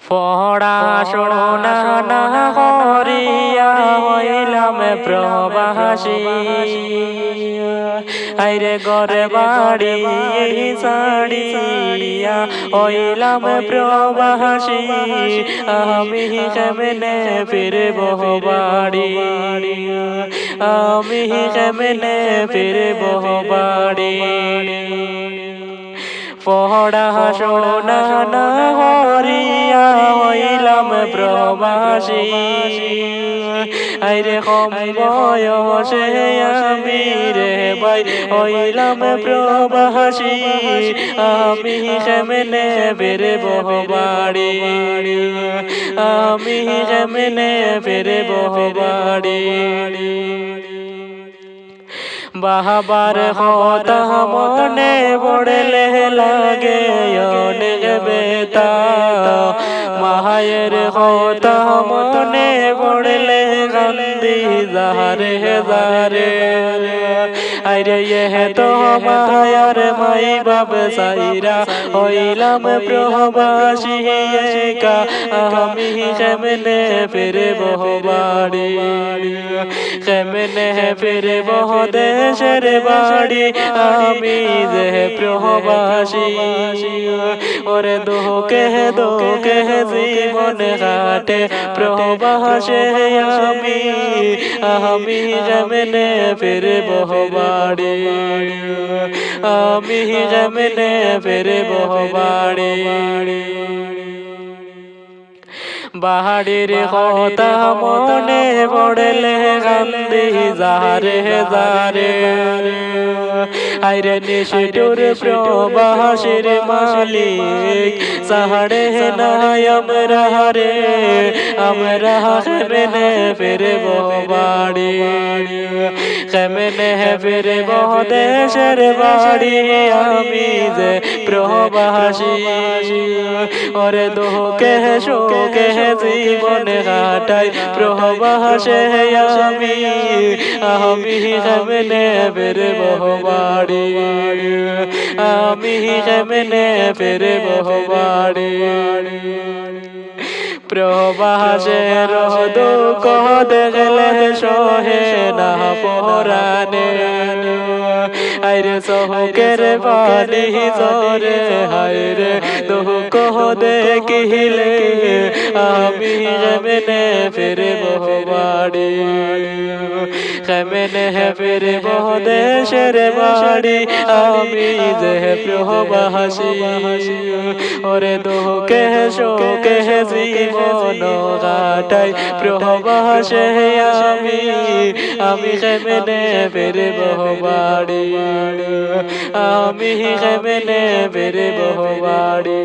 পড়াশোনা না করিয়া হইলাম প্রবাসী, আইরে ঘরে বাড়ি ছাড়িয়া হইলাম প্রবাসী। আমি কেমনে ফিরব বাড়ি, আমি কেমনে ফিরব বাড়ি। পড়াশোনা না করিয়া হইলাম প্রবাসী, আইরে কম বয়সে আমি রে ভাই হইলাম প্রবাসী। আমি কেমনে ফিরব বাড়ি, আমি কেমনে ফিরব বাড়ি। বাবার কথা মনে পড়লে লাগে অনেক বেতা, মায়ের কথা মনে পড়লে কান্দি যারে যারে। আরে এ তো মায়ার মাই বাপ সাইরা হইলাম প্রবাসী একা। আমি কেমনে ফিরব বাড়ি, কেমনে ফিরব দেশের বাড়ি। আমি যে প্রবাসী, ওরে দুঃখে দুঃখে জীবন কাটে প্রবাসে আমি। আমি কেমনে ফিরব বাড়ি, আমি কেমনে ফিরব বাড়ি। বাড়ির কথা মনে পড়লে কান্দি যারে যারে। আইরে নিষ্ঠুর প্রবাসীর মালিক সাহাড়ে নাই আমরা রে। আমরা কেমনে ফিরব বাড়ি, কেমনে ফিরব দেশের বাড়ি। আমি যে প্রবাসী, ওরে দুঃখে শোকে জীবন কাটাই প্রবাসে আমি। আমি কেমনে ফিরব বাড়ি, আমি কেমনে ফিরব বাড়ি। প্রবাসের দুঃখ দেখলে সহে না পরানে, আইরে চোখের পানি জরে হায়রে দুঃখ দেখিলে। আমি কেমনে ফিরব বাড়ি, কেমনে ফিরব দেশের বাড়ি। আমি যে প্রবাসী, ওরে দুঃখে শোকে জীবন কাটাই প্রবাসে আমি। আমি কেমনে ফিরব বাড়ি, আমি কেমনে ফিরব বাড়ি।